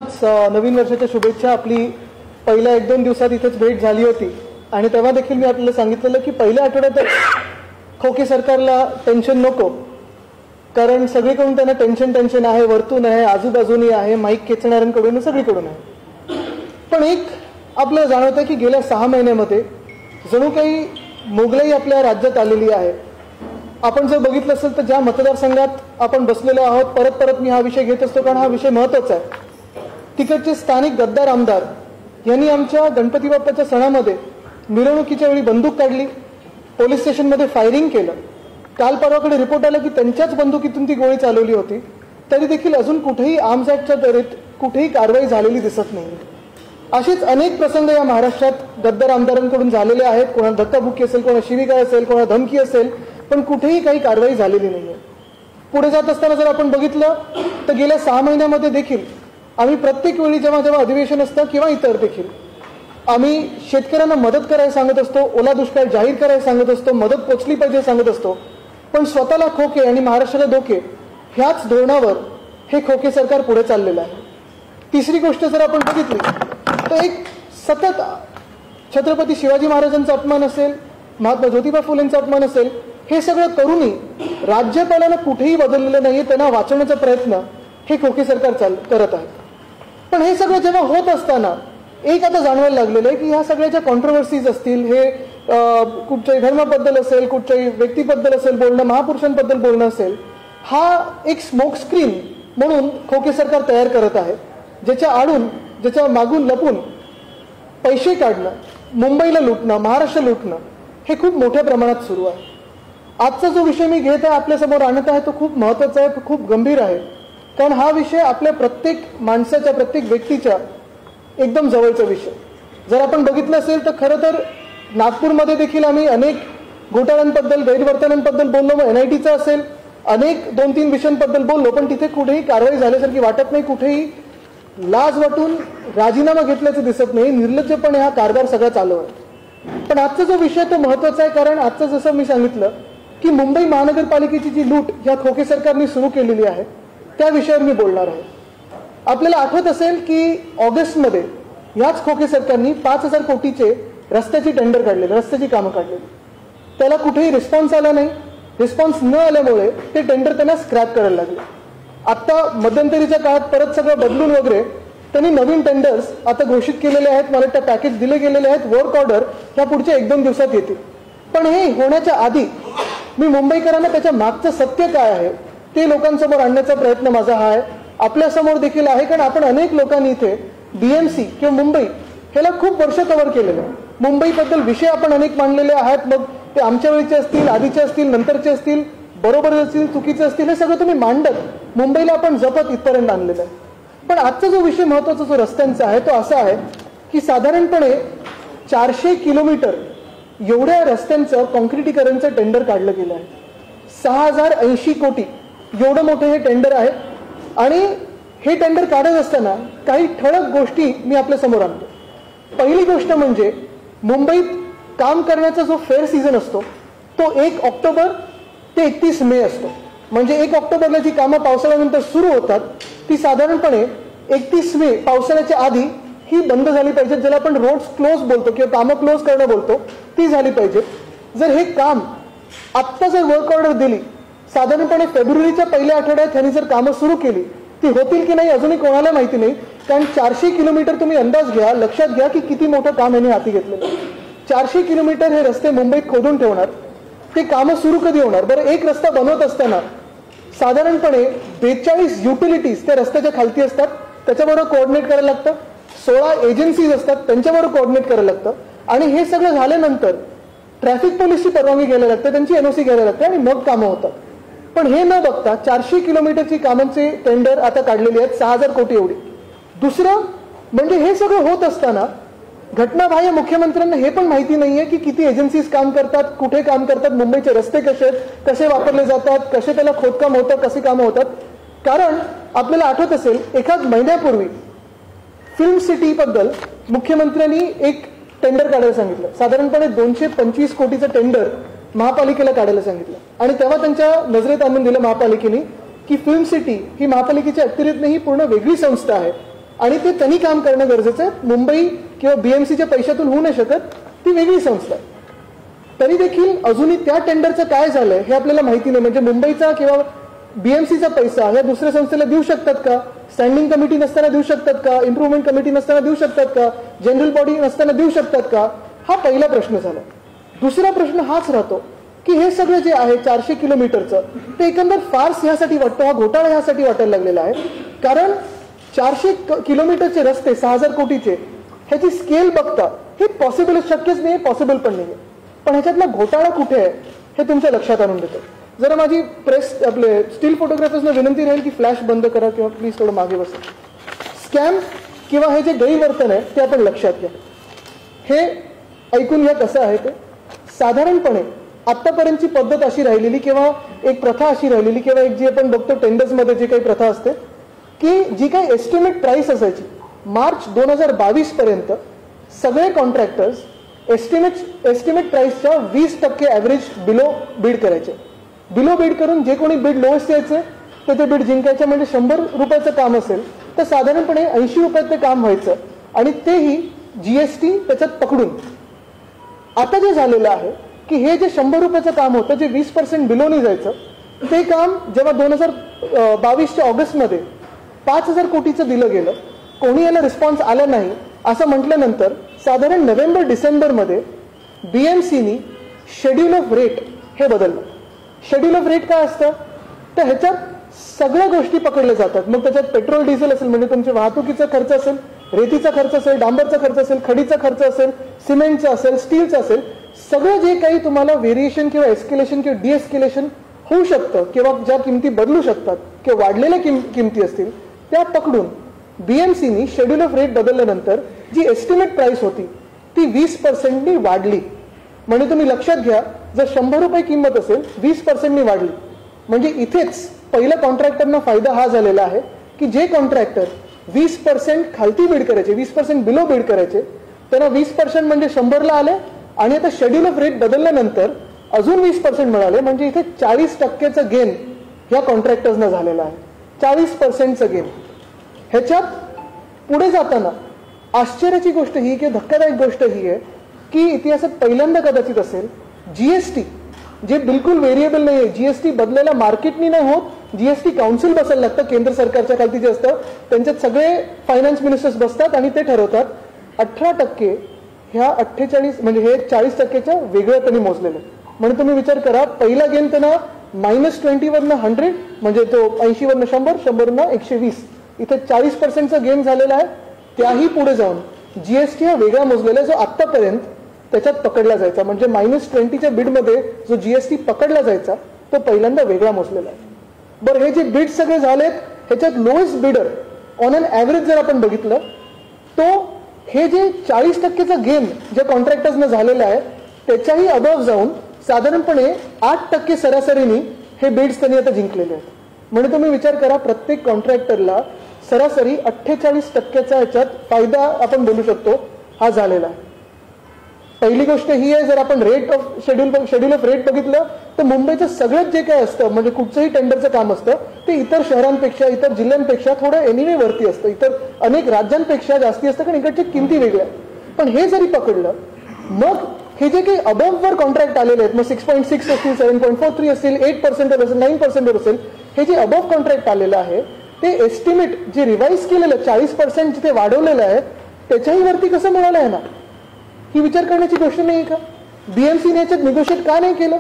नवीन वर्षाच्या शुभेच्छा। आपली पहिल्या 1-2 दिवसात इथेच भेट झाली होती आणि तेव्हा देखील मी आपल्याला सांगितलेलं की पहिल्या आठवड्यात खोके सरकारला टेन्शन नको, कारण सगळीकडून त्यांना टेन्शन आहे, वरतून आहे, आजूबाजूनी आहे, माईक खेचणाऱ्यांकडून सगळीकडून आहे। पण एक आपल्याला जाणवतं की गेल्या 6 महिन्यामध्ये जणू काही मोगलाई आपल्या राज्यात आलेली आहे। आपण जर बघितलं असेल तर ज्या मतदारसंघात आपण बसलेलो आहोत, परत परत मी हा विषय घेत असतो कारण हा विषय महत्त्वाचा आहे। तिकडचे स्थानिक गद्दार आमदार यांनी आमच्या गणपती बाप्पाच्या सणामध्ये मिरवणुकीच्या वेळी बंदूक काढली, पोलीस स्टेशनमध्ये फायरिंग केलं। काल परवाकडे रिपोर्ट आला की त्यांच्याच बंदुकीतून ती गोळी चालवली होती, तरी देखील अजून कुठेही आर्म्स ॲक्टच्या तऱ्हेत कुठेही कारवाई झालेली दिसत नाही। असेच अनेक प्रसंग या महाराष्ट्रात गद्दार आमदारांकडून झालेले आहेत। कोणाला धक्काबुक्की असेल, कोणाला शिवीगाळ असेल, कोणाला धमकी असेल, पण कुठेही काही कारवाई झालेली नाही आहे। पुढे जात असताना जर आपण बघितलं तर गेल्या 6 महिन्यामध्ये देखील आम्ही प्रत्येक वेळी जेव्हा अधिवेशन असतं किंवा इतर देखील आम्ही शेतकऱ्यांना मदत करायला सांगत असतो, ओला दुष्काळ जाहीर करायला सांगत असतो, मदत पोचली पाहिजे सांगत असतो, पण स्वतःला खोके आणि महाराष्ट्राला धोके ह्याच धोरणावर हे खोके सरकार पुढे चाललेलं आहे। तिसरी गोष्ट जर आपण बघितली तर एक सतत छत्रपती शिवाजी महाराजांचा अपमान असेल, महात्मा ज्योतिबा फुलेंचा अपमान असेल, हे सगळं करूनही राज्यपालांना कुठेही बदललेलं नाहीये, त्यांना वाचवण्याचा प्रयत्न हे खोके सरकार करत आहे। पण हे सगळं जेव्हा होत असताना एक आता जाणवायला लागलेलं आहे की ह्या सगळ्याच्या कॉन्ट्रोवर्सीज असतील, हे कुठच्याही धर्माबद्दल असेल, कुठच्याही व्यक्तीबद्दल असेल बोलणं, महापुरुषांबद्दल बोलणं असेल, हा एक स्मोक स्क्रीन म्हणून खोके सरकार तयार करत आहे, ज्याच्या मागून लपून पैसे काढणं, मुंबईला लुटणं, महाराष्ट्र लुटणं हे खूप मोठ्या प्रमाणात सुरू आहे। आजचा जो विषय मी घेत आहे, आपल्यासमोर आणत आहे, तो खूप महत्त्वाचा आहे, खूप गंभीर आहे, कारण हा विषय आपल्या प्रत्येक माणसाच्या, प्रत्येक व्यक्तीच्या एकदम जवळचा विषय। जर आपण बघितलं असेल तर खरं तर नागपूरमध्ये देखील आम्ही अनेक घोटाळ्यांबद्दल, गैरवर्तनांबद्दल बोललो, मग NITचा असेल, अनेक 2-3 विषयांबद्दल बोललो, पण तिथे कुठेही कारवाई झाल्यासारखी वाटत नाही, कुठेही लाज वाटून राजीनामा घेतल्याचं दिसत नाही, निर्लज्जपणे हा कारभार सगळा चालू आहे। पण आजचा जो विषय तो महत्त्वाचा आहे, कारण आजचं जसं मी सांगितलं की मुंबई महानगरपालिकेची जी लूट या खोके सरकारने सुरू केलेली आहे त्या विषयावर मी बोलणार आहे। आपल्याला आठवत असेल की ऑगस्टमध्ये याच खोके सरकारने 5,000 कोटीचे रस्त्याची टेंडर काढलेले, रस्त्याची कामं काढलेली, त्याला कुठेही रिस्पॉन्स आला नाही। रिस्पॉन्स न आल्यामुळे ते टेंडर त्यांना स्क्रॅप करायला लागले। आता मध्यंतरीच्या काळात परत सगळं बदलून वगैरे त्यांनी नवीन टेंडर्स आता घोषित केलेले आहेत, मला त्या पॅकेज दिले गेलेले आहेत, वर्क ऑर्डर ह्या पुढच्या 1-2 दिवसात येतील। पण हे होण्याच्या आधी मी मुंबईकरांना त्याच्या मागचं सत्य काय आहे ते लोकांसमोर आणण्याचा प्रयत्न माझा हा आहे, आपल्यासमोर देखील आहे, कारण आपण अनेक लोकांनी इथे BMC किंवा मुंबई ह्याला खूप वर्ष कव्हर केलेलं आहे। मुंबईबद्दल विषय आपण अनेक मांडलेले आहेत, मग ते आमच्या वेळीचे असतील, आधीचे असतील, नंतरचे असतील, बरोबर असतील, चुकीचे असतील, हे सगळं तुम्ही मांडत मुंबईला आपण जपत इथपर्यंत आणलेलं आहे। पण आजचा जो विषय महत्त्वाचा जो रस्त्यांचा आहे तो असा आहे की साधारणपणे 400 किलोमीटर एवढ्या रस्त्यांचं कॉन्क्रिटीकरणचं टेंडर काढलं गेलं आहे। 6,080 कोटी एवढं मोठं हे टेंडर आहे आणि हे टेंडर काढत असताना काही ठळक गोष्टी मी आपल्या समोर आणतो। पहिली गोष्ट म्हणजे मुंबईत काम करण्याचा जो फेअर सीझन असतो तो 1 ऑक्टोबर ते 31 मे असतो। म्हणजे 1 ऑक्टोबरला जी कामं पावसाळ्यानंतर सुरू होतात ती साधारणपणे 31 मे पावसाळ्याच्या आधी ही बंद झाली पाहिजेत, ज्याला आपण रोड्स क्लोज बोलतो किंवा कामं क्लोज करणं बोलतो, ती झाली पाहिजेत। जर हे काम आत्ता जर वर्क ऑर्डर दिली, साधारणपणे फेब्रुवारीच्या पहिल्या आठवड्यात ह्यांनी जर कामं सुरू केली, ती होतील की नाही अजूनही कोणाला माहिती नाही, कारण 400 किलोमीटर तुम्ही अंदाज घ्या, लक्षात घ्या की किती मोठं काम यांनी हाती घेतलेलं। 400 किलोमीटर हे रस्ते मुंबईत खोदून ठेवणार, ते कामं सुरू कधी होणार? बरं, एक रस्ता बनवत असताना साधारणपणे 42 युटिलिटीज त्या रस्त्याच्या खालती असतात, त्याच्याबरोबर कोऑर्डिनेट करायला लागतं, 16 एजन्सीज असतात त्यांच्याबरोबर कोऑर्डिनेट करायला लागतं, आणि हे सगळं झाल्यानंतर ट्रॅफिक पोलिसची परवानगी घ्यायला लागते, त्यांची NOC घ्यायला लागते आणि मग कामं होतात। पण हे न बघता 400 किलोमीटरची कामांचे टेंडर आता काढलेली आहेत, 6,000 कोटी एवढी। दुसरं म्हणजे हे सगळं होत असताना घटनाबाह्य मुख्यमंत्र्यांना हे पण माहिती नाहीये की किती एजन्सीज काम करतात, कुठे काम करतात, मुंबईचे रस्ते कसे आहेत, कसे वापरले जातात, कसे त्याला खोदकाम होतं, कशी कामं होतात। कारण आपल्याला आठवत असेल एखाद महिन्यापूर्वी फिल्म सिटी बद्दल मुख्यमंत्र्यांनी एक टेंडर काढायला सांगितलं, साधारणपणे 225 कोटीचं टेंडर महापालिकेला काढायला सांगितलं, आणि तेव्हा त्यांच्या नजरेत आणून दिलं महापालिकेने की फिल्म सिटी ही महापालिकेच्या अखत्यारीत नाही, पूर्ण वेगळी संस्था आहे, आणि ते त्यांनी काम करणं गरजेचं आहे. मुंबई किंवा बीएमसीच्या पैशातून होऊ नाही शकत, ती वेगळी संस्था आहे. तरी देखील अजूनही त्या टेंडरचं काय झालंय हे आपल्याला माहिती नाही. म्हणजे मुंबईचा किंवा बीएमसीचा पैसा या दुसऱ्या संस्थेला देऊ शकतात का? स्टँडिंग कमिटी नसताना देऊ शकतात का? इम्प्रुव्हमेंट कमिटी नसताना देऊ शकतात का? जनरल बॉडी नसताना देऊ शकतात का? हा पहिला प्रश्न झाला. दुसरा प्रश्न हाच राहतो की हे सगळं जे आहे 400 किलोमीटरचं ते एकंदर फार्स ह्यासाठी वाटतं, हा घोटाळा ह्यासाठी वाटायला लागलेला आहे. कारण 400 किलोमीटरचे रस्ते 6000 कोटीचे, ह्याची स्केल बघता हे पॉसिबल शक्यच नाही, पॉसिबल पण नाही. पण ह्याच्यातला घोटाळा कुठे आहे हे तुमच्या लक्षात आणून देतो. जरा माझी प्रेस आपले स्टील फोटोग्राफर्सना विनंती राहील की फ्लॅश बंद करा किंवा प्लीज थोडं मागे बसा. स्कॅम किंवा हे जे गैरवर्तन आहे ते आपण लक्षात घ्या. हे ऐकून घ्या कसं आहे ते. साधारणपणे आतापर्यंतची पद्धत अशी राहिलेली किंवा एक प्रथा अशी राहिलेली किंवा एक जी आपण बघतो टेंडर्समध्ये जी काही प्रथा असते की जी काही एस्टिमेट प्राइस असायची मार्च 2022 पर्यंत सगळे कॉन्ट्रॅक्टर्स एस्टिमेट प्राइसच्या 20% ॲव्हरेज बिलो बीड करायचे. बिलो बीड करून जे कोणी बीड लोएस्ट यायचे ते बीड जिंकायचे. म्हणजे 100 रुपयाचं काम असेल तर साधारणपणे 80 रुपयात ते काम व्हायचं आणि तेही जीएसटी त्याच्यात पकडून. आता जे झालेलं आहे की हे जे 100 रुपयाचं काम होतं जे 20% बिलोनी जायचं ते काम जेव्हा 2022च्या ऑगस्टमध्ये 5000 कोटीचं दिलं गेलं, कोणी याला रिस्पॉन्स आला नाही असं म्हटल्यानंतर साधारण नोव्हेंबर डिसेंबरमध्ये बीएमसीनी शेड्यूल ऑफ रेट हे बदललं. शेड्यूल ऑफ रेट काय असतं तर ह्याच्यात सगळ्या गोष्टी पकडल्या जातात. मग त्याच्यात पेट्रोल डिझेल असेल म्हणजे तुमच्या वाहतुकीचा खर्च असेल, रेतीचा खर्च असेल, डांबरचा खर्च असेल, खडीचा खर्च असेल, सिमेंटचा असेल, स्टीलचा असेल, सगळं जे काही तुम्हाला व्हेरिएशन किंवा एस्केलेशन किंवा डिएस्केलेशन होऊ शकतं किंवा ज्या किमती बदलू शकतात किंवा वाढलेल्या किमती असतील त्या पकडून बीएमसीनी शेड्यूल ऑफ रेट बदलल्यानंतर जी एस्टिमेट प्राइस होती ती 20%नी वाढली. म्हणजे तुम्ही लक्षात घ्या जर 100 रुपये किंमत असेल 20%नी वाढली. म्हणजे इथेच पहिल्या कॉन्ट्रॅक्टरना फायदा हा झालेला आहे की जे कॉन्ट्रॅक्टर 20% खालती बीड करायचे, 20% बिलो बीड करायचे, त्यांना 20% म्हणजे 100ला आले आणि आता शेड्यूल ऑफ रेट बदलल्यानंतर अजून 20% मिळाले. म्हणजे इथे 40%चं गेन ह्या कॉन्ट्रॅक्टर्सना झालेलं आहे. 40%चं गेन. ह्याच्यात पुढे जाताना आश्चर्याची गोष्ट ही किंवा धक्कादायक गोष्ट ही आहे की इतिहासात पहिल्यांदा कदाचित असेल जीएसटी जे बिलकुल व्हेरिएबल नाही आहे, जीएसटी बदलायला मार्केटनी नाही होत, जीएसटी काउन्सिल बसायला लागतं केंद्र सरकारच्या खालती जे असतं त्यांच्यात सगळे फायनान्स मिनिस्टर्स बसतात आणि ते ठरवतात. 18% ह्या 48 म्हणजे हे 40%च्या वेगळ्यापणे मोजलेलं. म्हणजे तुम्ही विचार करा पहिला गेन त्यांना -20 वरनं 100 म्हणजे तो 80 वरनं 100, 100 वरनं 120, इथे 40%चा गेन झालेला आहे. त्याही पुढे जाऊन जीएसटी हा वेगळा मोजलेला आहे जो आतापर्यंत त्याच्यात पकडला जायचा. म्हणजे -20च्या बिडमध्ये जो जीएसटी पकडला जायचा तो पहिल्यांदा वेगळा मोजलेला आहे. बरं हे जे बिड सगळे झालेत ह्याच्यात lowest bidder on an average जर आपण बघितलं तो हे जे 40%चा गेन जे कॉन्ट्रॅक्टर्सनं झालेलं आहे त्याच्याही अबव जाऊन साधारणपणे 8% सरासरीनी हे बिड्स त्यांनी आता जिंकलेले आहेत. म्हणजे तुम्ही विचार करा प्रत्येक कॉन्ट्रॅक्टरला सरासरी 48%चा ह्याच्यात फायदा आपण बोलू शकतो हा झालेला आहे. पहिली गोष्ट ही आहे जर आपण शेड्यूल ऑफ रेट बघितलं तर मुंबईचं सगळ्यात जे काय असतं म्हणजे कुठचंही टेंडरचं काम असतं ते इतर शहरांपेक्षा इतर जिल्ह्यांपेक्षा थोडं एनिवे वरती असतं, इतर अनेक राज्यांपेक्षा जास्ती असतं कारण इकडच्या किमती वेगळ्या. पण हे जरी पकडलं मग हे जे काही अबव्हवर कॉन्ट्रॅक्ट आलेले आहेत मग 6.6 असतील, 7.43 असतील, 8% असेल, 9% असेल, हे जे अबव्ह कॉन्ट्रॅक्ट आलेलं आहे ते एस्टिमेट जे रिवाइज केलेलं 40% जिथे वाढवलेलं आहे त्याच्याही वरती कसं मिळालं आहे ना, ही विचार करण्याची गोष्ट नाही का? बीएमसीने याच्यात निगोशिएट का नाही केलं?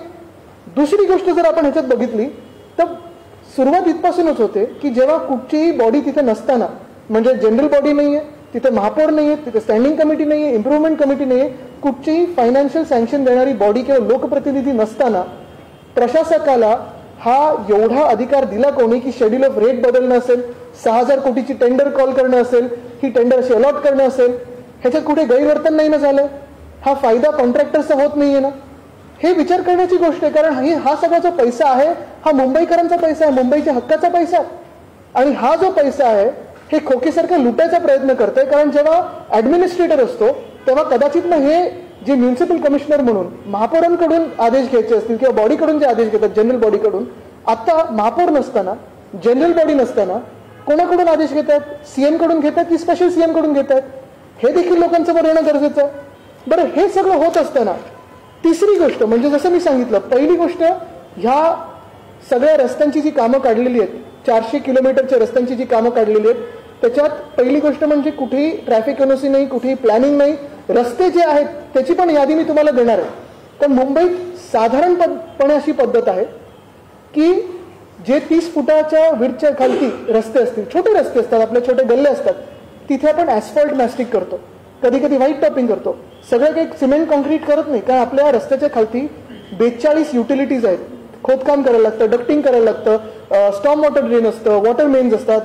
दुसरी गोष्ट जर आपण ह्याच्यात बघितली तर सुरुवात इथपासूनच होते की जेव्हा कुठचीही बॉडी तिथे नसताना म्हणजे जनरल बॉडी नाहीये, तिथे महापौर नाहीये, तिथे स्टँडिंग कमिटी नाहीये, इम्प्रुव्हमेंट कमिटी नाहीये, कुठचीही फायनान्शियल सँक्शन देणारी बॉडी किंवा लोकप्रतिनिधी नसताना प्रशासकाला हा एवढा अधिकार दिला कोणी की शेड्यूल ऑफ रेट बदलणं असेल, 6000 कोटीची टेंडर कॉल करणं असेल, ही टेंडर अशी अलॉट करणं असेल, ह्याच्यात कुठे गैरवर्तन नाही ना झालं? हा फायदा कॉन्ट्रॅक्टर्सचा होत नाहीये ना? हे विचार करण्याची गोष्ट आहे. कारण हा सगळा जो पैसा आहे हा मुंबईकरांचा पैसा आहे, मुंबईच्या हक्काचा पैसा आहे. आणि हा जो पैसा आहे हे खोकेसारखा लुटायचा प्रयत्न करतोय. कारण जेव्हा ऍडमिनिस्ट्रेटर असतो तेव्हा कदाचित ना हे जे म्युन्सिपल कमिशनर म्हणून महापौरांकडून आदेश घ्यायचे असतील किंवा बॉडीकडून जे आदेश घेतात जनरल बॉडीकडून, आता महापौर नसताना जनरल बॉडी नसताना कोणाकडून आदेश घेतात? सीएम कडून घेतात की स्पेशल सीएम कडून घेतात? हे देखील लोकांसमोर येणं गरजेचं आहे. बरं, हे सगळं होत असताना तिसरी गोष्ट म्हणजे जसं मी सांगितलं, पहिली गोष्ट ह्या सगळ्या रस्त्यांची जी कामं काढलेली आहेत, 400 किलोमीटरच्या रस्त्यांची जी कामं काढलेली आहेत, त्याच्यात पहिली गोष्ट म्हणजे कुठेही ट्रॅफिक एनओसी नाही, कुठेही प्लॅनिंग नाही. रस्ते जे आहेत त्याची पण यादी मी तुम्हाला देणार आहे. पण मुंबईत साधारणपणे अशी पद्धत आहे की जे 30 फुटाच्या विड्थच्या खालती रस्ते असतील, छोटे रस्ते असतात, आपले छोटे गल्ले असतात, तिथे आपण ॲस्फॉल्ट मॅस्टिक करतो, कधी कधी व्हाईट टॉपिंग करतो. सगळं काही सिमेंट कॉन्क्रीट करत नाही, कारण आपल्या रस्त्याच्या खालती 42 युटिलिटीज आहेत. खोदकाम करायला लागतं, डक्टिंग करायला लागतं, स्टॉर्म वॉटर ड्रेन असतं, वॉटर मेन्स असतात,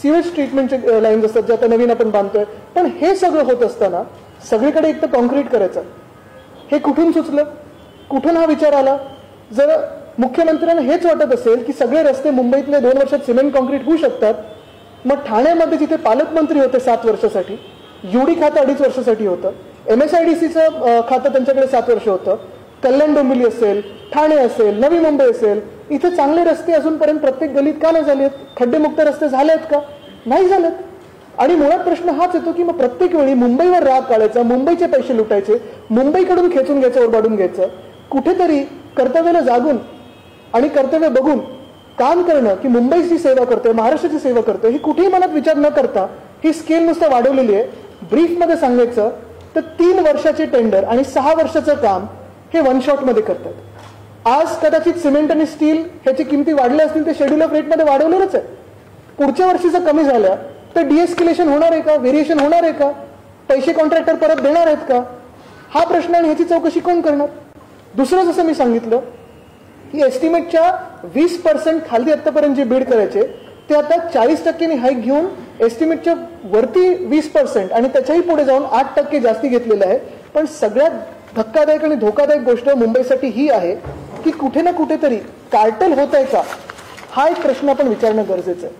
सिवेज ट्रीटमेंटचे लाईन्स असतात जे आता नवीन आपण बांधतोय. पण हे सगळं होत असताना सगळीकडे एक तर कॉन्क्रीट करायचं, हे कुठून सुचलं? कुठून हा विचार आला? जर मुख्यमंत्र्यांना हेच वाटत असेल की सगळे रस्ते मुंबईतले 2 वर्षात सिमेंट कॉन्क्रीट होऊ शकतात, मग ठाण्यामध्ये जिथे पालकमंत्री होते 7 वर्षासाठी, यूडी खातं 2.5 वर्षासाठी होतं, MSIDCचं खातं त्यांच्याकडे 7 वर्ष होतं, कल्याण डोंबिवली असेल, ठाणे असेल, नवी मुंबई असेल, इथे चांगले रस्ते अजूनपर्यंत प्रत्येक गलीत का नाही झालेत? खड्डेमुक्त रस्ते झाले आहेत का? नाही झालेत. आणि मुळात प्रश्न हाच येतो की मग प्रत्येक वेळी मुंबईवर राग काढायचा, मुंबईचे पैसे लुटायचे, मुंबईकडून खेचून घ्यायचं, ओरबाडून घ्यायचं. कुठेतरी कर्तव्याला जागून आणि कर्तव्य बघून काम करणं की मुंबईची सेवा करतोय, महाराष्ट्राची सेवा करतोय, ही कुठेही मनात विचार न करता ही स्केल नुसतं वाढवलेली आहे. ब्रीफमध्ये सांगायचं तर 3 वर्षाचे टेंडर आणि 6 वर्षाचं काम हे वन शॉटमध्ये करतात. आज कदाचित सिमेंट आणि स्टील ह्याची किमती वाढल्या असतील, ते शेड्यूल ऑफ रेटमध्ये वाढवलेलंच आहे. पुढच्या वर्षी जर कमी झाल्या तर डिएस्केलेशन होणार आहे का? व्हेरिएशन होणार आहे का? पैसे कॉन्ट्रॅक्टर परत देणार आहेत का? हा प्रश्न आणि ह्याची चौकशी कोण करणार? दुसरं जसं मी सांगितलं की एस्टिमेटच्या 20% खाली आतापर्यंत जे बीड करायचे ते आता 40% हाईक घेऊन एस्टिमेटच्या वरती 20% आणि त्याच्याही पुढे जाऊन 8% जास्ती घेतलेलं आहे. पण सगळ्यात धक्कादायक आणि धोकादायक गोष्ट मुंबईसाठी ही आहे की कुठे ना कुठेतरी कार्टेल होत आहे का, हा एक प्रश्न आपण विचारणं गरजेचं आहे.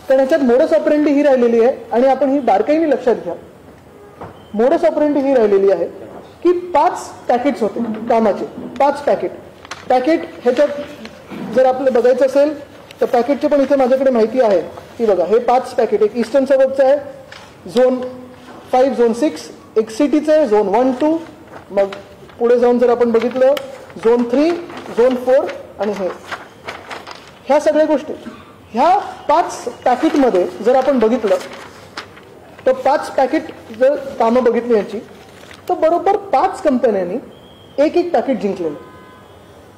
कारण याच्यात मोडस ऑपरेंडी ही राहिलेली आहे आणि आपण ही बारकाईने लक्षात घ्या. मोडस ऑपरेंडी ही राहिलेली आहे की 5 पॅकेट्स होते कामाचे, 5 पॅकेट ह्याच्यात जर आपलं बघायचं असेल तर पॅकेटचे पण इथे माझ्याकडे माहिती आहे की बघा, हे 5 पॅकेट, एक ईस्टर्न सबअर्बचं आहे, झोन 5, झोन 6, एक सिटीचं आहे, झोन 1, 2, मग पुढे जाऊन जर आपण बघितलं झोन 3, झोन 4 आणि ह्या सगळ्या गोष्टी, ह्या 5 पॅकेटमध्ये जर आपण बघितलं तर 5 पॅकेट जर कामं बघितली ह्याची तर बरोबर 5 कंपन्यांनी एक पॅकेट जिंकलेलं.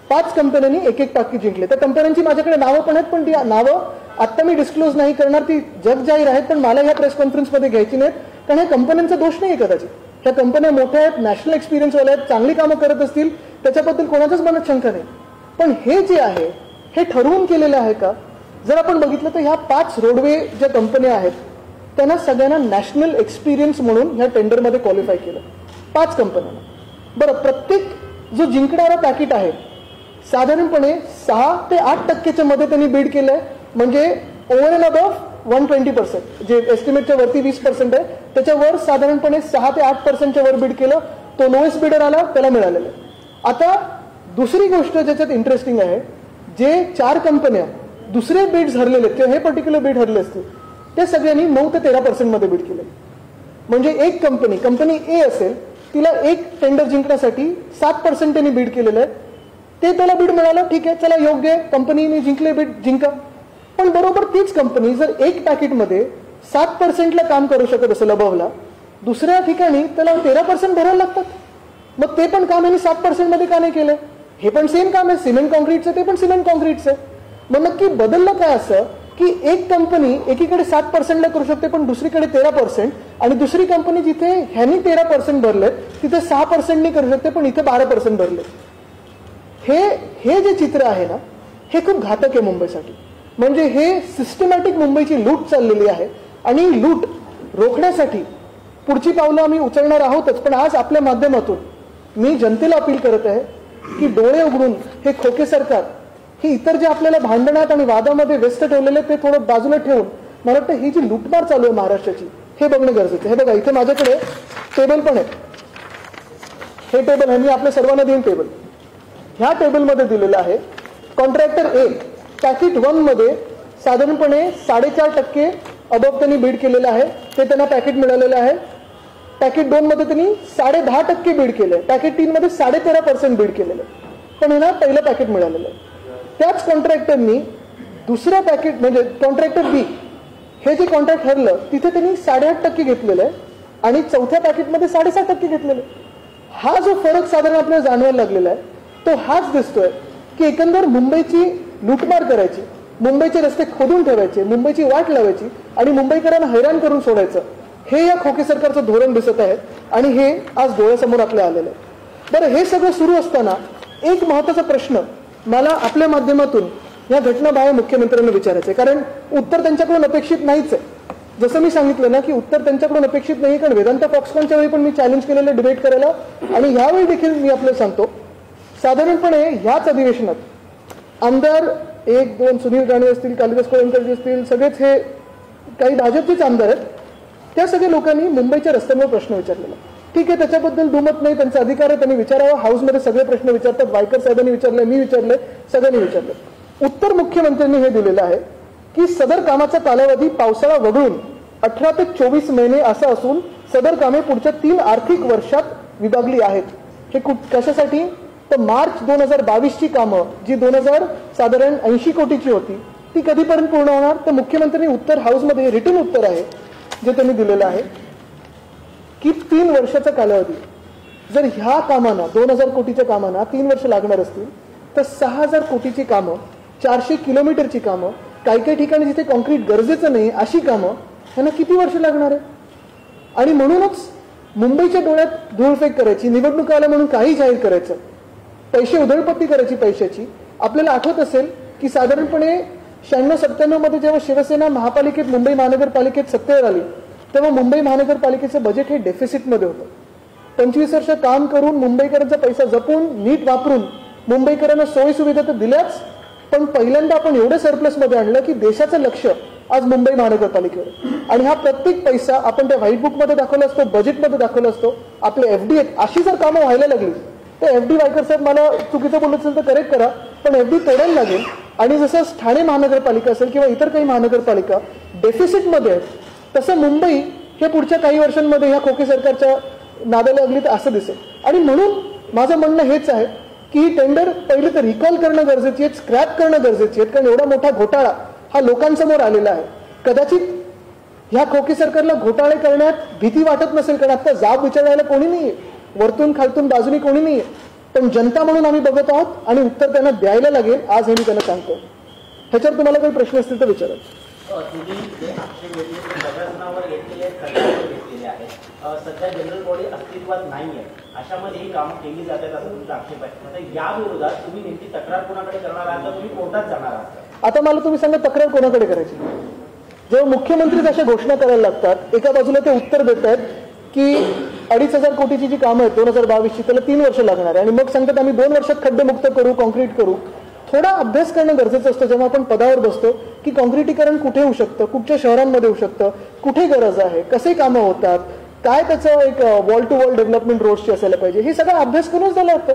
5 कंपन्यांनी एक पॅकेट जिंकले. त्या कंपन्यांची माझ्याकडे नावं पण आहेत, पण ती नावं आत्ता मी डिस्क्लोज नाही करणार, ती जग जाहीर आहेत, पण मला ह्या प्रेस कॉन्फरन्समध्ये घ्यायची नाहीत, कारण ह्या कंपन्यांचा दोष नाही आहे कदाचित. ह्या कंपन्या मोठ्या आहेत, नॅशनल एक्सपिरियन्सवाल्या आहेत, चांगली कामं करत असतील, त्याच्याबद्दल कोणाच्याच मनात शंका नाही. पण हे जे आहे हे ठरवून केलेलं आहे का? जर आपण बघितलं तर ह्या 5 रोडवे ज्या कंपन्या आहेत त्यांना सगळ्यांना नॅशनल एक्सपिरियन्स म्हणून ह्या टेंडरमध्ये क्वालिफाय केलं, 5 कंपन्यांना. बरं, प्रत्येक जो जिंकणारा पॅकेट आहे साधारणपणे 6 ते 8% मध्ये त्यांनी बीड केलंय, म्हणजे ओव्हर अँड अबव्ह 120%, जे एस्टिमेटच्या वरती 20% आहे त्याच्यावर साधारणपणे 6 ते 8% वर बीड केलं. तो लोएस्ट बिडर आला, त्याला मिळालेलं. आता दुसरी गोष्ट ज्याच्यात इंटरेस्टिंग आहे, जे 4 कंपन्या दुसरे बीड्स हरलेले किंवा हे पर्टिक्युलर बीड हरले असतील ते सगळ्यांनी 9 ते 13% मध्ये बीड केले. म्हणजे एक कंपनी ए असेल, तिला एक टेंडर जिंकण्यासाठी 7% त्यांनी बीड केलेलं आहे, ते त्याला बीड मिळालं, ठीक आहे, चला योग्य आहे, कंपनीने जिंकले बीड, जिंका. पण बरोबर तीच कंपनी जर एक पॅकेटमध्ये 7%ला काम करू शकत असेल अबवला, दुसऱ्या ठिकाणी त्याला 13% भरायला लागतात. मग ते पण काम यांनी 7% मध्ये का नाही केलं? हे पण सेम काम आहे, सिमेंट कॉन्क्रीटचं, ते पण सिमेंट कॉन्क्रीटचं आहे. मग नक्की बदललं काय असं की एक कंपनी एकीकडे 7%ला करू शकते पण दुसरीकडे 13%, आणि दुसरी कंपनी जिथे ह्यांनी 13% भरले तिथे 6% करू शकते पण इथे 12% भरले. हे जे चित्र आहे ना, हे खूप घातक आहे मुंबईसाठी. म्हणजे हे सिस्टमॅटिक मुंबईची लूट चाललेली आहे आणि लूट रोखण्यासाठी पुढची पावलं आम्ही उचलणार आहोतच. पण आज आपल्या माध्यमातून मी जनतेला अपील करत आहे की डोळे उघडून हे खोके सरकार, ही इतर जे आपल्याला भांडणात आणि वादामध्ये व्यस्त ठेवलेले ते थोडं बाजूला ठेवून मला वाटतं ही जी लुटमार चालू आहे महाराष्ट्राची हे बघणं गरजेचं आहे. हे बघा, इथे माझ्याकडे टेबल पण आहे. हे टेबल आहे, मी आपल्या सर्वांना देईन टेबल. ह्या टेबलमध्ये दिलेलं आहे कॉन्ट्रॅक्टर ए पॅकेट 1 मध्ये साधारणपणे 4.5% अबव त्यांनी बीड केलेलं आहे, ते त्यांना पॅकेट मिळालेलं आहे. पॅकेट 2 मध्ये त्यांनी 10.5% बीड केलंय, पॅकेट 3 मध्ये 13.5% बीड केलेलं आहे, पण यांना पहिलं पॅकेट मिळालेलं आहे. त्याच कॉन्ट्रॅक्टरनी दुसऱ्या पॅकेट म्हणजे कॉन्ट्रॅक्टर बी हे जे कॉन्ट्रॅक्ट ठरलं तिथे त्यांनी 8.5% घेतलेलं आहे आणि चौथ्या पॅकेटमध्ये 6.5% घेतलेलं आहे. हा जो फरक साधारण आपल्याला जाणवायला लागलेला आहे तो हाच दिसतोय की एकंदर मुंबईची लूटमार करायची, मुंबईचे रस्ते खोदून ठेवायचे, मुंबईची वाट लावायची आणि मुंबईकरांना हैराण करून सोडायचं, हे या खोके सरकारचं धोरण दिसत आहे आणि हे आज डोळ्यासमोर आपल्या आलेलं आहे. बरं, हे सगळं सुरू असताना एक महत्त्वाचा प्रश्न मला आपल्या माध्यमातून या घटनाबाह्य मुख्यमंत्र्यांना विचारायचं आहे, कारण उत्तर त्यांच्याकडून अपेक्षित नाहीच आहे. जसं मी सांगितलं ना की उत्तर त्यांच्याकडून अपेक्षित नाही, कारण वेदांत फॉक्सकॉनच्या वेळी पण मी चॅलेंज केलेलं डिबेट करायला आणि यावेळी देखील मी आपल्याला सांगतो, साधारणपणे ह्याच अधिवेशनात आमदार 1-2 सुनील राणे असतील, कालिदास कोळंबकर असतील, सगळेच हे काही भाजपचेच आमदार आहेत, त्या सगळ्या लोकांनी मुंबईच्या रस्त्यांवर प्रश्न विचारलेला. ठीक आहे, त्याच्याबद्दल दुमत नाही, त्यांचा अधिकार आहे, त्यांनी विचारावं. हाऊसमध्ये सगळे प्रश्न विचारतात, वायकर साहेबांनी विचारले, मी विचारले, सगळ्यांनी विचारले. उत्तर मुख्यमंत्र्यांनी हे दिलेलं आहे की सदर कामाचा कालावधी पावसाळा वगळून 18 ते 24 महिने असा असून सदर कामे पुढच्या 3 आर्थिक वर्षात विभागली आहेत. हे कशासाठी? तर मार्च 2022 ची कामं जी साधारण 80 कोटीची होती ती कधीपर्यंत पूर्ण होणार? तर मुख्यमंत्र्यांनी उत्तर हाऊसमध्ये रिटन उत्तर आहे जे त्यांनी दिलेलं आहे की 3 वर्षाचा कालावधी. जर ह्या कामांना 2000 कोटीच्या कामांना 3 वर्ष लागणार असतील तर 6000 कोटीची कामं, 400 किलोमीटरची कामं, काही ठिकाणी जिथे कॉन्क्रीट गरजेचं नाही अशी कामं ह्यांना किती वर्ष लागणार आहे? आणि म्हणूनच मुंबईच्या डोळ्यात धूळफेक करायची, निवडणूक आल्या म्हणून काही जाहीर करायचं, पैसे उधळपट्टी करायची पैशाची. आपल्याला आठवत असेल की साधारणपणे 96-97 मध्ये जेव्हा शिवसेना महापालिकेत मुंबई महानगरपालिकेत सत्तेवर आली तेव्हा मुंबई महानगरपालिकेचं बजेट हे डेफिसिटमध्ये होतं. 25 वर्ष काम करून मुंबईकरांचा पैसा जपून नीट वापरून मुंबईकरांना सोयी सुविधा तर दिल्याच, पण पहिल्यांदा आपण एवढं सरप्लसमध्ये आणलं की देशाचं लक्ष आज मुंबई महानगरपालिकेवर. आणि हा प्रत्येक पैसा आपण त्या व्हाईट बुकमध्ये दाखवला असतो, बजेटमध्ये दाखवला असतो. आपले एफडी अशी जर कामं व्हायला लागली तर एफडी वायकर साहेब मला चुकीचं बोलत असेल तर करेक्ट करा, पण एफडी तोडायला लागेल. आणि जसं ठाणे महानगरपालिका असेल किंवा इतर काही महानगरपालिका डेफिसिटमध्ये आहेत तसं मुंबई हे पुढच्या काही वर्षांमध्ये ह्या खोके सरकारच्या नादाला लागली तर असं दिसेल. आणि म्हणून माझं म्हणणं हेच आहे की ही टेंडर पहिले तर रिकॉल करणं गरजेची आहे, स्क्रॅप करणं गरजेची आहे, कारण एवढा मोठा घोटाळा हा लोकांसमोर आलेला आहे. कदाचित ह्या खोके सरकारला घोटाळे करण्यात भीती वाटत नसेल, कारण आता जाब विचारायला कोणी नाहीये, वरतून खालतून बाजूनी कोणी नाहीये, पण जनता म्हणून आम्ही बघत आहोत आणि उत्तर त्यांना द्यायला लागेल. आज हे मी त्यांना सांगतो. ह्याच्यावर तुम्हाला काही प्रश्न असतील तर विचारा. सध्या जनरल बॉडी अस्तित्वात नाहीये, अशामध्ये ही कामं केली जातात असं तुमचा आक्षेप आहे. या विरोधात तुम्ही नेमकी तक्रार कोणाकडे करणार आहात? तुम्ही कोर्टात जाणार आहात? आता मला तुम्ही सांगा तक्रार कोणाकडे करायची? जेव्हा मुख्यमंत्री अशा घोषणा करायला लागतात, एका बाजूला ते उत्तर देत आहेत की 2500 कोटीची जी कामं आहेत 2022ची त्याला 3 वर्ष लागणार आहे आणि मग सांगतात आम्ही 2 वर्षात खड्डे मुक्त करू, कॉन्क्रीट करू. थोडा अभ्यास करणं गरजेचं असतं जेव्हा आपण पदावर बसतो की कॉन्क्रिटीकरण कुठे होऊ शकतं, कुठच्या शहरांमध्ये होऊ शकतं, कुठे गरज आहे, कसे कामं होतात, काय त्याचं एक वॉल टू वॉल डेव्हलपमेंट रोड्सची असायला पाहिजे, हे सगळं अभ्यास करूनच झालं होतं.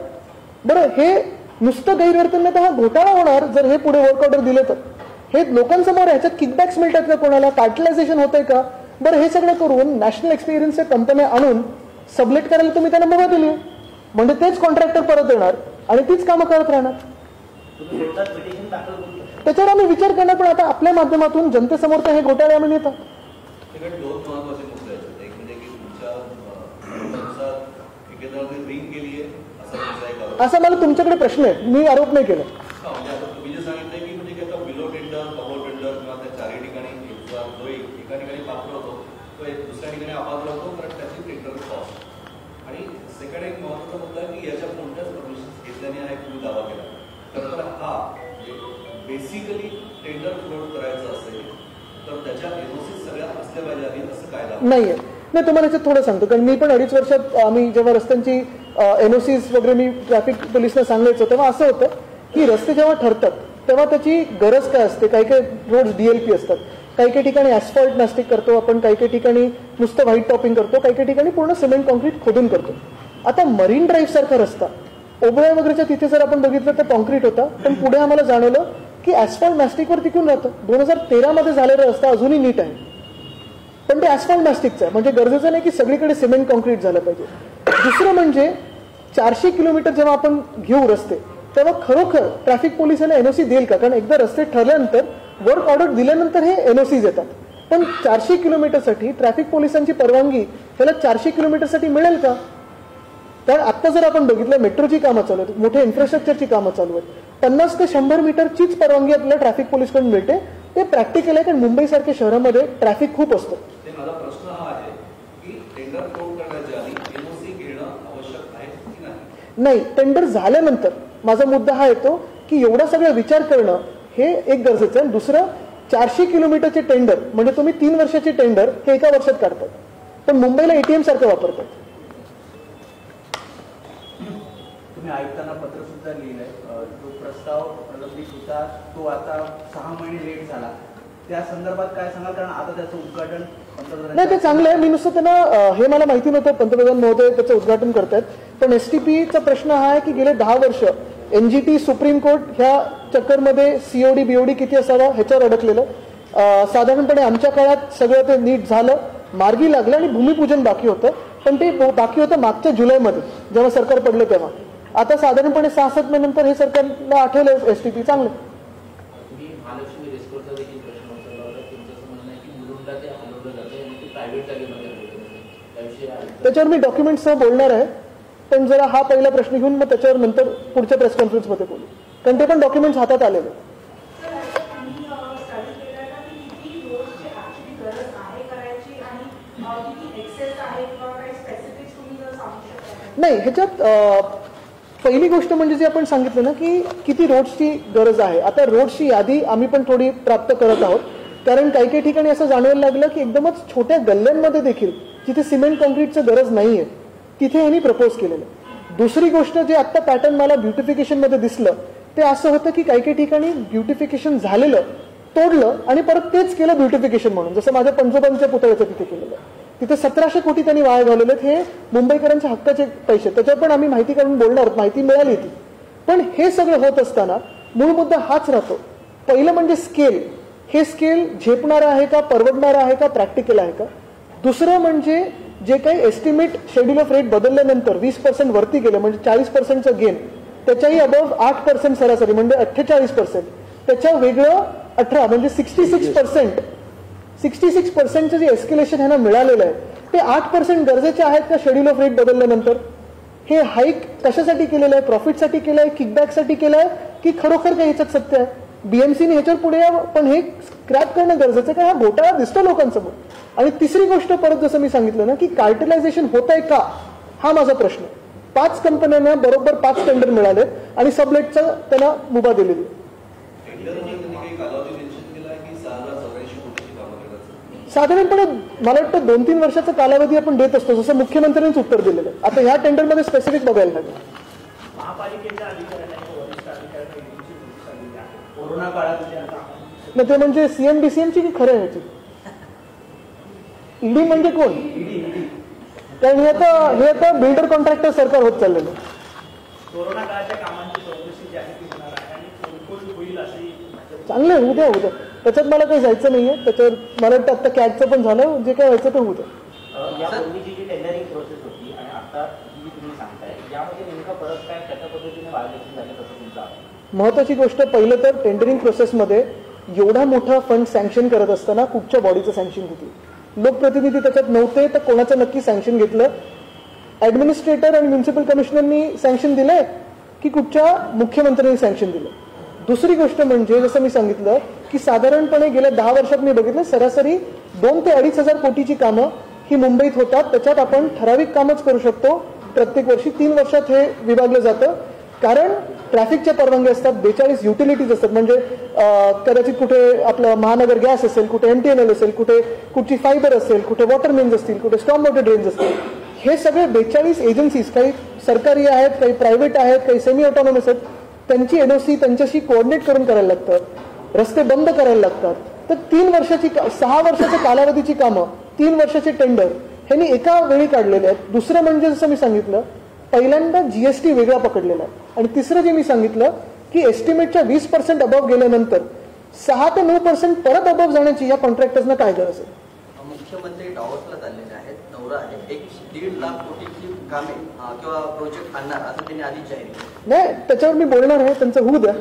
बरं, हे नुसतं गैरवर्तन नाही तर हा घोटाळा होणार जर हे पुढे वर्क ऑर्डर दिले तर. हे लोकांसमोर ह्याच्यात किकबॅक्स मिळतात का, कोणाला कार्टलायझेशन होतंय का? बरं, हे सगळं करून नॅशनल एक्सपिरियन्सच्या कंपन्या आणून सबलेट करायला तुम्ही त्यांना मुभा दिली, म्हणजे तेच कॉन्ट्रॅक्टर परत येणार आणि तीच कामं करत राहणार. त्याच्यावर आम्ही विचार करणार, पण आता आपल्या माध्यमातून जनतेसमोर तर हे घोटाळे आम्ही नेतात. असा मला तुमच्याकडे प्रश्न आहे, मी आरोप नाही केला. आणि सेकंड एक महत्त्वाचा मुद्दा की याच्या कोणत्याच परमिशन घेतल्याने आहे तुम्ही दावा केला तर हा बेसिकली टेंडर फ्लोट करायचं असेल तर त्याच्या एनओसी सगळ्या असल्या पाहिजे आधी असं कायदा नाहीये. नाही, तुम्हाला याच्यात थोडं सांगतो, कारण मी पण 2.5 वर्षात आम्ही जेव्हा रस्त्यांची एनओसीज वगैरे मी ट्रॅफिक पोलिसला सांगायचो तेव्हा असं होतं की रस्ते जेव्हा ठरतात तेव्हा त्याची गरज काय असते. काही काही रोड्स DLP असतात, काही ठिकाणी ऍस्फॉल्ट नास्टिक करतो आपण, काही ठिकाणी नुसतं व्हाईट टॉपिंग करतो, काही ठिकाणी पूर्ण सिमेंट कॉन्क्रीट खोदून करतो. आता मरीन ड्राईव्ह सारखा रस्ता ओबळ्या वगैरेच्या तिथे जर आपण बघितलं तर कॉन्क्रीट होता, पण पुढे आम्हाला जाणवलं की ॲस्फॉल्ट मॅस्टिकवर टिकून राहतं. 2013 झालेला रस्ता अजूनही नीट आहे, पण ते ॲस्फॉल्ट मॅस्टिकचं आहे. म्हणजे गरजेचं नाही की सगळीकडे सिमेंट कॉन्क्रीट झालं पाहिजे. दुसरं म्हणजे 400 किलोमीटर जेव्हा आपण घेऊ रस्ते, तेव्हा खरोखर ट्रॅफिक पोलिसांना एनओसी देईल का? कारण एकदा रस्ते ठरल्यानंतर वर्क ऑर्डर दिल्यानंतर हे एनओसीज येतात. पण 400 किलोमीटरसाठी ट्रॅफिक पोलिसांची परवानगी त्याला 400 किलोमीटरसाठी मिळेल का? कारण आत्ता जर आपण बघितलं, मेट्रोची कामं चालू आहेत, मोठ्या इन्फ्रास्ट्रक्चरची कामं चालू आहेत, 50 ते 100 मीटरचीच परवानगी आपल्याला ट्रॅफिक पोलिसकडून मिळते. ते प्रॅक्टिकल आहे, कारण मुंबईसारख्या शहरामध्ये ट्रॅफिक खूप असतं. माझा प्रश्न हा आहे की टेंडर फ्लोट करण्याच्या आधी एनओसी घेणं आवश्यक आहे की नाही? नाही, टेंडर झाल्यानंतर माझा मुद्दा हा येतो की एवढा सगळा विचार करणं हे एक गरजेचं आहे. दुसरं, 400 किलोमीटरचे टेंडर म्हणजे तुम्ही 3 वर्षाचे टेंडर हे एका वर्षात काढतात, पण मुंबईला एटीएम सारखं वापरतात. तुम्ही आयुक्तांना पत्र सुद्धा लिहिलंय, जो प्रस्ताव प्रलंबित होता तो आता 6 महिने लेट झाला, त्या संदर्भात काय सांगाल? कारण आता त्याचं उद्घाटन नाही, ते चांगलं आहे. मी नुसतं त्यांना हे मला माहिती नव्हतं पंतप्रधान महोदय त्याचं उद्घाटन करतायत. पण एसटीपीचा प्रश्न हा आहे की गेले 10 वर्ष एनजीटी, सुप्रीम कोर्ट ह्या चक्करमध्ये सीओडी बीओडी किती असावा ह्याच्यावर अडकलेलं. साधारणपणे आमच्या काळात सगळं ते नीट झालं, मार्गी लागलं आणि भूमिपूजन बाकी होतं. पण ते बाकी होतं मागच्या जुलैमध्ये जेव्हा सरकार पडलं तेव्हा. आता साधारणपणे 6-7 महिन्यानंतर हे सरकारला आठवलं एसटीपी चांगलं. महालक्ष्मी रेस्टोरंटचा देखील प्रश्न उचलला होता. तुमचं असं म्हणणं आहे की मुलुंडला ते हलवलं जातं आणि ते प्रायव्हेट जागेमध्ये त्याविषयी त्याच्यावर मी डॉक्युमेंट्ससह बोलणार आहे. पण जरा हा पहिला प्रश्न घेऊन मग त्याच्यावर नंतर पुढच्या प्रेस कॉन्फरन्समध्ये बोलू, कारण ते पण डॉक्युमेंट्स हातात आलेले. नाही, ह्याच्यात पहिली गोष्ट म्हणजे जे आपण सांगितलं ना की किती रोड्सची गरज आहे. आता रोड्सची यादी आम्ही पण थोडी प्राप्त करत आहोत, कारण काही काही ठिकाणी असं जाणवायला लागलं की एकदमच छोट्या गल्ल्यांमध्ये देखील जिथे सिमेंट कॉन्क्रीटचं गरज नाहीये तिथे यांनी प्रपोज केलेलं. दुसरी गोष्ट जे आत्ता पॅटर्न मला ब्युटिफिकेशनमध्ये दिसलं ते असं होतं की काही काही ठिकाणी ब्युटिफिकेशन झालेलं तोडलं आणि परत तेच केलं ब्युटिफिकेशन म्हणून. जसं माझ्या पंजोबांच्या पुतळ्याचं तिथे केलेलं. तिथे 1700 कोटी त्यांनी वाया घालवलेत. हे मुंबईकरांच्या हक्काचे पैसे, त्याच्यावर पण आम्ही माहिती काढून बोलणार, माहिती मिळाली ती. पण हे सगळं होत असताना मूळ मुद्दा हाच राहतो. पहिलं म्हणजे स्केल. हे स्केल झेपणारं आहे का, परवडणारं आहे का, प्रॅक्टिकल आहे का. दुसरं म्हणजे जे काही एस्टिमेट शेड्यूल ऑफ रेट बदलल्यानंतर 20% वरती गेलं म्हणजे 40%चं गेन, त्याच्याही अबव 8% सरासरी म्हणजे 48%, त्याच्या वेगळं 18 म्हणजे 66%चं जे एस्केलेशन ह्यांना मिळालेलं आहे ते 8% गरजेचे आहेत का शेड्यूल ऑफ रेट बदलल्यानंतर? हे हाईक कशासाठी केलेलं आहे? प्रॉफिटसाठी केलं आहे, किकबॅकसाठी केलं आहे, की खरोखर काही ह्याच्यात सत्य आहे? बीएमसीने ह्याच्यावर पुढे यावं, पण हे स्क्रॅप करणं गरजेचं आहे का? हा घोटाळा दिसतो लोकांसमोर. आणि तिसरी गोष्ट परत जसं मी सांगितलं ना की कार्टेलायझेशन होत आहे का, हा माझा प्रश्न. 5 कंपन्यांना बरोबर 5 टेंडर मिळालेत आणि सबलेटचा त्यांना मुभा दिलेली. साधारणपणे मला वाटतं 2-3 वर्षाचा कालावधी आपण देत असतो, जसं मुख्यमंत्र्यांनीच उत्तर दिलेलं आहे. आता ह्या टेंडरमध्ये स्पेसिफिक बघायला लागेल. महापालिकेच्या अधिकाऱ्यांना वरिष्ठ अधिकाऱ्यांना कोरोना काळात नाही, ते म्हणजे सीएमडीसीएमची की खरं ह्याची? ईडी म्हणजे कोण? कारण हे आता बिल्डर कॉन्ट्रॅक्टर सरकार होत चाललेलं. कोरोना काळाच्या कामांची चौकशी जी आहे ती होणार आहे आणि कोण होईल अशी चांगलं आहे. उद्या त्याच्यात मला काही जायचं नाहीये. त्याच्यावर मला वाटतं आता कॅटचं पण झालं, जे काय व्हायचं ते होतं. यापूर्वीची जी टेंडरिंग प्रोसेस होती आणि आता जी तुम्ही सांगताय यामध्ये नेमका फरक काय, कशा पद्धतीने व्हायलेशन झाले तसं तुमचं? महत्वाची गोष्ट, पहिलं तर टेंडरिंग प्रोसेसमध्ये एवढा मोठा फंड सँक्शन करत असताना कुठच्या बॉडीचं सँक्शन घेतलं? लोकप्रतिनिधी त्याच्यात नव्हते, तर कोणाचं नक्की सँक्शन घेतलं? ऍडमिनिस्ट्रेटर आणि म्युन्सिपल कमिशनरनी सँक्शन दिलंय की कुठच्या मुख्यमंत्र्यांनी सँक्शन दिलं? दुसरी गोष्ट म्हणजे जसं मी सांगितलं की साधारणपणे गेल्या 10 वर्षात मी बघितलं सरासरी 2 ते 2,500 कोटीची कामं ही मुंबईत होतात. त्याच्यात आपण ठराविक कामच करू शकतो प्रत्येक वर्षी. 3 वर्षात हे विभागलं जातं, कारण ट्रॅफिकच्या परवानग्या असतात, 42 युटिलिटीज असतात. म्हणजे कदाचित कुठे आपलं महानगर गॅस असेल, कुठे MTNL असेल, कुठची फायबर असेल, कुठे वॉटर मेन्स असतील, कुठे स्टॉर्म वॉटर ड्रेन्स असतील. हे सगळे 42 एजन्सीज, काही सरकारी आहेत, काही प्रायव्हेट आहेत, काही सेमी ऑटोनॉमस आहेत, त्यांची एनओसी त्यांच्याशी कोऑर्डिनेट करून करायला लागतात, रस्ते बंद करायला लागतात. तर 6 वर्षाच्या कालावधीची कामं, 3 वर्षाचे टेंडर ह्यांनी एका वेळी काढलेले आहेत. दुसरं म्हणजे जसं मी सांगितलं पहिल्यांदा जीएसटी वेगळा पकडलेला आहे. आणि तिसरं जे मी सांगितलं की एस्टिमेटच्या 20% अबव गेल्यानंतर 6 ते 9% परत अबव जाण्याची या कॉन्ट्रॅक्टर्सना काय गरज आहे? मुख्यमंत्री डावसला चाललेले आहेत, दौरा आहे, 1.5 लाख कोटीची कामे किंवा प्रोजेक्ट आणणार असं त्यांनी आधीच जाहीर केलं. नाही, त्याच्यावर मी बोलणार आहे, त्यांचं होऊ द्या.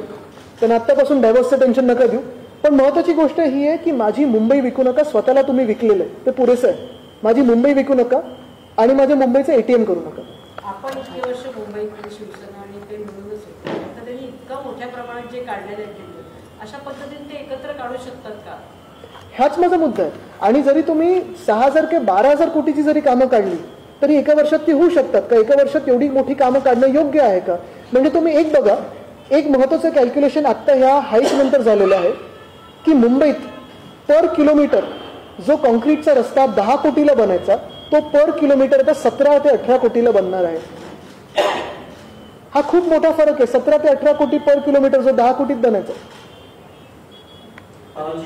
त्यांना आत्तापासून डायव्हर्सचं टेन्शन नका देऊ. पण महत्वाची गोष्ट ही आहे की माझी मुंबई विकू नका, स्वतःला तुम्ही विकलेलं आहे ते पुरेसं आहे. माझी मुंबई विकू नका आणि माझ्या मुंबईचं ATM करू नका. आपण इतके वर्ष मुंबईत शिवसेना आणि ते मिळूनच होते, तर त्यांनी इतकं मोठ्या प्रमाणात जे काढलेले आहेत अशा पद्धतीने ते एकत्र काढू शकतात का? हाच माझा मुद्दा आहे. आणि जरी तुम्ही 6,000 किंवा 12,000 कोटीची जरी कामं काढली तरी एका वर्षात ती होऊ शकतात का? एका वर्षात एवढी मोठी कामं काढणं योग्य आहे का? म्हणजे तुम्ही एक बघा, एक महत्वाचं कॅल्क्युलेशन आत्ता ह्या हाईट नंतर झालेलं आहे की मुंबईत पर किलोमीटर जो कॉन्क्रीटचा रस्ता 10 कोटीला बनायचा तो पर किलोमीटर आता 17 ते 18 कोटीला बनणार आहे. हा खूप मोठा फरक आहे. 17 ते 18 कोटी पर किलोमीटर जो 10 कोटीत बनायचा.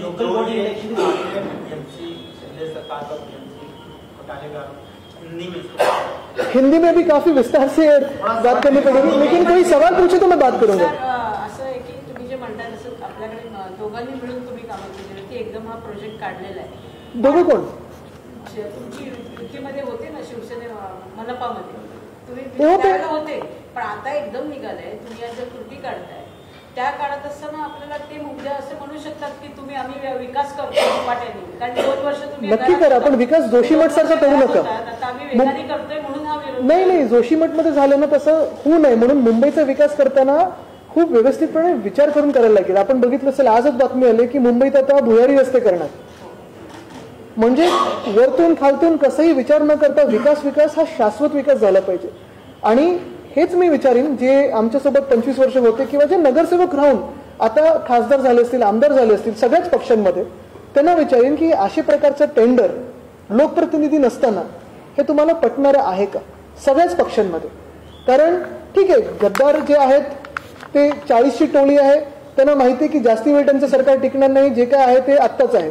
लोकल बॉडी इलेक्शन हिंदी में भी काफी विस्तार से बात करनी पड़ेगी, लेकिन कोई सवाल पूछे तो मैं बात करूंगा. असं आहे की तुम्ही जे म्हणताय तसं आपल्याकडे दोघांनी मिळून तुम्ही कामं केली की एकदम हा प्रोजेक्ट काढलेला आहे. दोघं कोण? तुमची युतीमध्ये होते ना शिवसेने मनपामध्ये तुम्ही ते होते. होते, पण आता एकदम निघालाय. तुम्ही आज जर कृती काढताय त्या काळात असताना आपल्याला ते मुद्दे असे म्हणू शकतात की तुम्ही आम्ही विकास करतो झपाट्याने, कारण 2 वर्ष तुम्ही नक्की करा, पण विकास जोशीमठ सारखा करू नका. आता आम्ही वेगाने करतोय म्हणून हा विरोध. नाही, जोशीमठमध्ये झालं ना तसं होऊ नये म्हणून मुंबईचा विकास करताना खूप व्यवस्थितपणे विचार करून करायला लागेल. आपण बघितलं असेल, आजच बातमी आली की मुंबईत आता भुयारी रस्ते करणार. म्हणजे वरतून खालतून कसंही विचार न करता विकास हा शाश्वत विकास झाला पाहिजे. आणि हेच मी विचारीन जे आमच्यासोबत 25 वर्ष होते किंवा जे नगरसेवक राहून आता खासदार झाले असतील, आमदार झाले असतील सगळ्याच पक्षांमध्ये, त्यांना विचारीन की अशा प्रकारचं टेंडर लोकप्रतिनिधी नसताना हे तुम्हाला पटणारं आहे का सगळ्याच पक्षांमध्ये? कारण ठीक आहे, गद्दार जे आहेत ते 40ची टोळी आहे, त्यांना माहिती आहे की जास्ती वेळ त्यांचं सरकार टिकणार नाही, जे काय आहे ते आत्ताच आहे.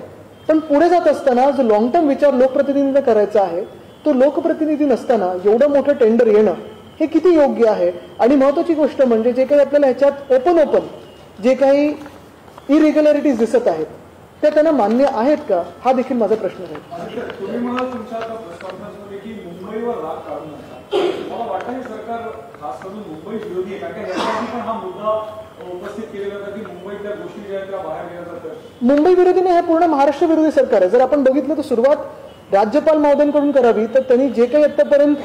पण पुढे जात असताना जो लॉंग टर्म विचार लोकप्रतिनिधींना करायचा आहे तो लोकप्रतिनिधी नसताना एवढं मोठं टेंडर येणं हे किती योग्य आहे? आणि महत्वाची गोष्ट म्हणजे जे काही आपल्याला ह्याच्यात ओपन जे काही इरेग्युलॅरिटीज दिसत आहेत त्या त्यांना मान्य आहेत का, हा देखील माझा प्रश्न आहे. तुम्ही म्हणाल तुमच्या कॉन्फरन्समध्ये की मुंबईवर राग काढू नका. मला वाटतं हे सरकार खास करून मुंबई विरोधी आहे, कारण यासाठी पण हा मुद्दा उपस्थित केलेला होता की मुंबईतल्या गोष्टी ज्या आहेत त्या बाहेर गेल्या जातात. मुंबई विरोधी नाही, हे पूर्ण महाराष्ट्र विरोधी सरकार आहे. जर आपण बघितलं तर सुरुवात राज्यपाल महोदयांकडून करावी, तर त्यांनी जे काही आतापर्यंत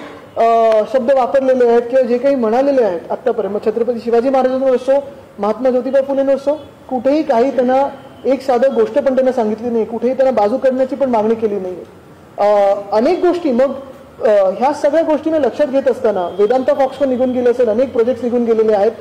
शब्द वापरलेले आहेत किंवा जे काही म्हणालेले आहेत आतापर्यंत, मग छत्रपती शिवाजी महाराजांवर असो, महात्मा ज्योतिबा फुलेंवर असो, कुठेही काही त्यांना एक साधं गोष्ट पण त्यांना सांगितली नाही, कुठेही त्यांना बाजू करण्याची पण मागणी केली नाही. अनेक गोष्टी, मग ह्या सगळ्या गोष्टींना लक्षात घेत असताना वेदांता फॉक्सकॉन निघून गेले असेल, अनेक प्रोजेक्ट निघून गेलेले आहेत.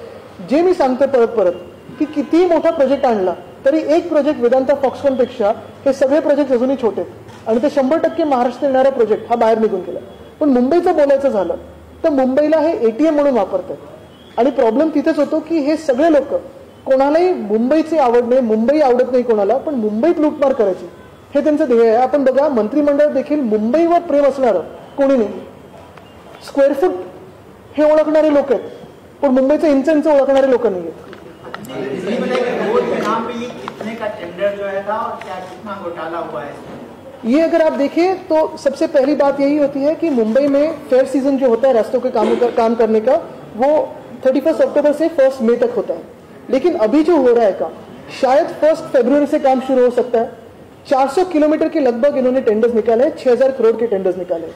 जे मी सांगतो परत की कितीही मोठा प्रोजेक्ट आणला तरी एक प्रोजेक्ट वेदांता फॉक्सकॉन पेक्षा हे सगळे प्रोजेक्ट अजूनही छोटे आणि ते 100% महाराष्ट्रात येणारा प्रोजेक्ट हा बाहेर निघून गेला. पण मुंबईचं बोलायचं झालं तर मुंबईला हे ATM म्हणून वापरतात. आणि प्रॉब्लेम तिथेच होतो की हे सगळे लोक, कोणालाही मुंबईची आवड नाही, मुंबई आवडत नाही कोणाला, पण मुंबईत लूटमार करायची हे त्यांचं ध्येय आहे. आपण बघा, मंत्रिमंडळ देखील मुंबईवर प्रेम असणारं कोणी नाही. स्क्वेअर फूट हे ओळखणारे लोक आहेत, पण मुंबईचं इंच ओळखणारे लोक नाही आहेत. ये अगर आप देखिए तो सबसे पहली बात यही होती है कि मुंबई में फेयर सीजन जो होता है रास्तों के काम करने का, वो 31 अक्टूबर से 1 मई तक होता है. लेकिन अभी जो हो रहा है काम, शायद 1 फरवरी से काम शुरू हो सकता है. 400 किलोमीटर के लगभग इन्होंने टेंडर्स निकाले हैं, 6000 करोड़ के टेंडर्स निकाले.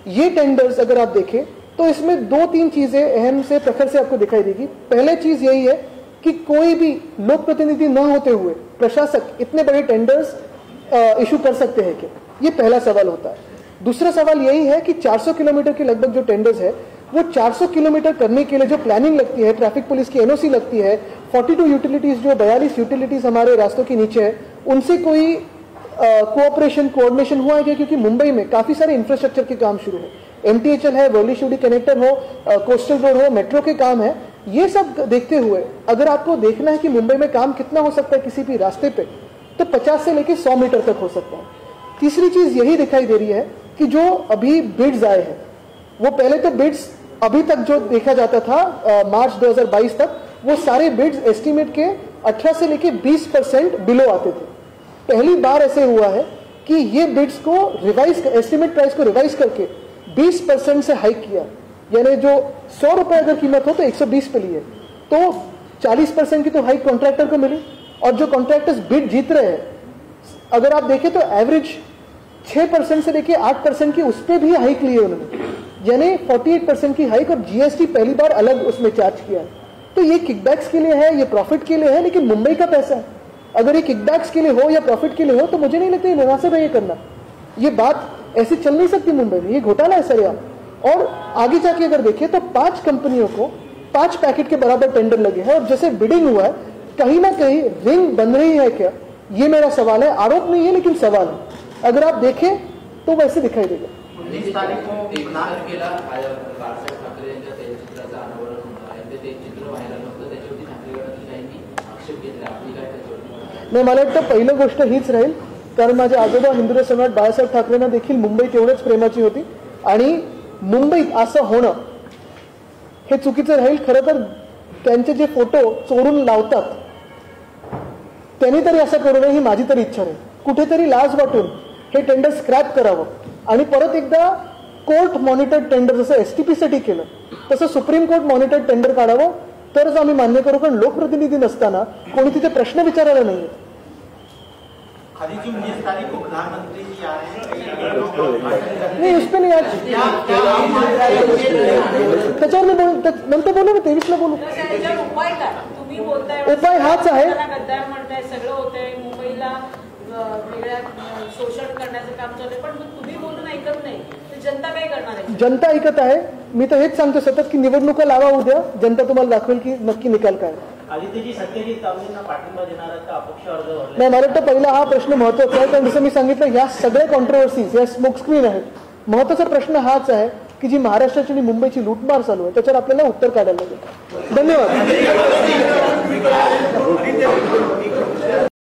ये टेंडर्स अगर आप देखें तो इसमें 2-3 चीजें अहम से प्रखर से आपको दिखाई देगी. पहले चीज यही है कि कोई भी लोक प्रतिनिधि न होते हुए प्रशासक इतने बड़े टेंडर्स इशू कर सकते हैं क्या, ये पहला सवाल होता है. दूसरा सवाल यही है कि 400 किलोमीटर के लगभग जो टेंडर्स है वो 400 किलोमीटर करने के लिए जो प्लानिंग लगती है, ट्रैफिक पुलिस की NOC लगती है, 42 यूटिलिटीज जो 42 यूटिलिटीज हमारे रास्तों के नीचे है, उनसे कोई कोऑपरेशन कोऑर्डिनेशन हुआ है क्या? क्योंकि मुंबई में काफी सारे इंफ्रास्ट्रक्चर के काम शुरू है. MTHL है, वर्ली शिवड़ी कनेक्टर हो, कोस्टल रोड हो, मेट्रो के काम है. ये सब देखते हुए अगर आपको देखना है कि मुंबई में काम कितना हो सकता है किसी भी रास्ते पे, तो 50 से लेकर 100 मीटर तक हो सकता है. तीसरी चीज यही दिखाई दे रही है कि जो अभी बिड्स आए हैं, वो पहले तो बिड्स अभी तक जो देखा जाता था मार्च 2022 तक, वो सारे बिड्स एस्टीमेट के 18 से लेके 20% बिलो आते थे। पहली बार ऐसे हुआ है कि ये बिड्स को रिवाइज, एस्टीमेट प्राइस को रिवाइज करके 20% से हाइक किया, यानी जो 100 रुपए अगर कीमत हो तो 120 पे लिए, तो 40% की तो हाइक कॉन्ट्रैक्टर को मिली। और जो कॉन्ट्रैक्टर्स बिड जीत रहे हैं, अगर आप देखें तो एवरेज 6% से लेके 8% की उस पर भी हाइक ली है उन्होंने, यानी 48% की हाइक, और जीएसटी पहली बार अलग उसमें चार्ज किया है। तो ये किकबैक्स के लिए है, ये प्रॉफिट के लिए है, लेकिन मुंबई का पैसा है। अगर ये किकबैक्स के लिए हो या प्रॉफिट के लिए हो तो मुझे नहीं लगता ये मुनासिब है ये करना। ये बात ऐसी चल नहीं सकती मुंबई में, ये घोटाला है सर। और आगे जाके अगर देखें तो 5 कंपनियों को 5 पैकेट के बराबर टेंडर लगे हैं, और जैसे बिडिंग हुआ है कहीं ना कहीं रिंग बन रही है क्या, ये मेरा सवाल है। आरोप नहीं है लेकिन सवाल है। अगर आप देखें तो वैसे दिखाई देगा। 19 तारीख को तारखेला बाळासाहेब ठाकरे यांच्या तैलचित्राचं अनावरण होणार आहे. ते तैलचित्र व्हायरल होतं, त्याच्यावरती ठाकरे गटातील काहींनी आक्षेप घेतला. आपली काय त्याच्यावरती? नाही, मला वाटतं पहिलं गोष्ट हीच राहील, कारण माझे आजोबा हिंदू सम्राट बाळासाहेब ठाकरेंना देखील मुंबईत एवढंच प्रेमाची होती, आणि मुंबईत असं होणं हे चुकीचं राहील. खरं तर त्यांचे जे फोटो चोरून लावतात त्यांनी तरी असं करू नये ही माझी तरी इच्छा आहे. कुठेतरी लाज वाटून हे टेंडर स्क्रॅप करावं आणि परत एकदा कोर्ट मॉनिटर्ड टेंडर जसं एसटीपीसाठी केलं तसं सुप्रीम कोर्ट मॉनिटर्ड टेंडर काढावं, तरच आम्ही मान्य करू. कारण लोकप्रतिनिधी नसताना कोणी तिथे प्रश्न विचारायला नाही. खाली जो 19 तारीख को प्रधानमंत्री जी आ रहे हैं, नहीं, उस पर नहीं, आज त्याच्यावर मी नंतर बोलू ना, 23ला बोलू. त्याच्यावर उपाय काय तुम्ही बोलताय? उपाय हाच आहे. गद्दार म्हणताय, सगळं होतंय, मुंबईला वेगळ्या शोषण करण्याचं काम चालू आहे, पण तुम्ही बोलून ऐकत नाही, तर जनता काय करणार आहे? जनता ऐकत आहे. मी तर हेच सांगतो सतत की निवडणुका लावा, उद्या जनता तुम्हाला दाखवेल की नक्की निकाल काय. आदित्यजी सत्तेची तावडींना पाठिंबा देणार आहेत का अपक्ष अर्ज भरले? नाही, मला वाटतं पहिला हा प्रश्न महत्वाचा आहे, कारण जसं मी सांगितलं या सगळ्या कॉन्ट्रोवर्सीज या स्मोक स्क्रीन आहेत. महत्वाचा प्रश्न हाच आहे की जी महाराष्ट्राची आणि मुंबईची लूटमार चालू आहे त्याच्यावर आपल्याला उत्तर काढायला लागेल. धन्यवाद.